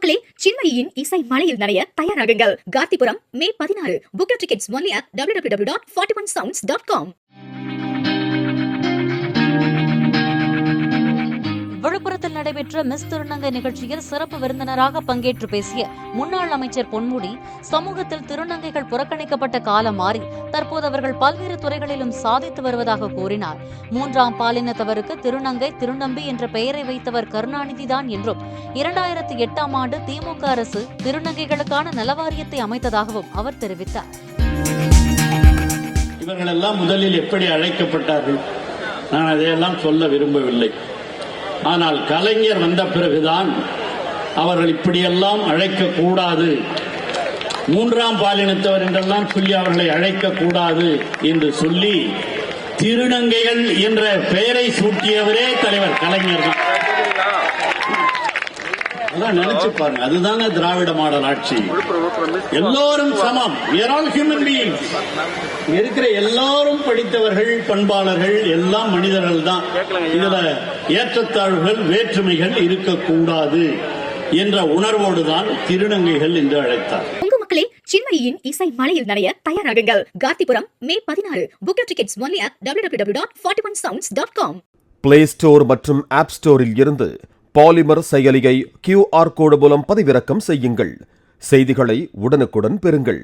மக்களே, சின்மயியின் இசை மலையில் நனைய தயாராகுங்கள். Gandhipuram May 16. Book your tickets only at www.41sounds.com. விழுப்புரத்தில் நடைபெற்ற மிஸ் திருநங்கை நிகழ்ச்சியில் சிறப்பு விருந்தினராக பங்கேற்று பேசிய முன்னாள் அமைச்சர் பொன்முடி, சமூகத்தில் திருநங்கைகள் புறக்கணிக்கப்பட்ட காலம் மாறி தற்போது அவர்கள் பல்வேறு துறைகளிலும் சாதித்து வருவதாக கூறினார். 3ஆம் பாலினத்தவருக்கு திருநங்கை, திருநம்பி என்ற பெயரை வைத்தவர் கருணாநிதிதான் என்றும் 2008ஆம் ஆண்டு திமுக அரசு திருநங்கைகளுக்கான நலவாரியத்தை அமைத்ததாகவும் அவர் தெரிவித்தார். இவர்களெல்லாம் முதலில் எப்படி அழைக்கப்பட்டார்கள், நான் அதையெல்லாம் சொல்ல விரும்பவில்லை. ஆனால் கலைஞர் வந்த பிறகுதான் அவர்கள் இப்படியெல்லாம் அழைக்கக்கூடாது, 3ஆம் பாலினத்தவர் என்றெல்லாம் சொல்லி அவர்களை அழைக்கக்கூடாது என்று சொல்லி திருநங்கைகள் என்ற பெயரை சூட்டியவரே தலைவர் கலைஞர் தான். அதான் நினைச்சு பாருங்க, அதுதானே திராவிட மாடல் ஆட்சி. எல்லோரும் சமம், இருக்கிற எல்லாரும் படித்தவர்கள், பண்பாளர்கள், எல்லாம் மனிதர்கள் தான். இதுல ஏற்றத்தாழ்வுகள், வேற்றுமைகள் இருக்கக்கூடாது என்ற உணர்வோடுதான் திருநங்கைகள் என்று அழைத்தார். மக்களே, சின்மயியின் இசை மலையில் நனைய தயாராகுங்கள். Gandhipuram May 16. Book your tickets only at www.41sounds.com. Play store மற்றும் ஆப் ஸ்டோரில் இருந்து பாலிமர் செயலியை QR கோடு மூலம் பதிவிறக்கம் செய்யுங்கள். செய்திகளை உடனுக்குடன் பெறுங்கள்.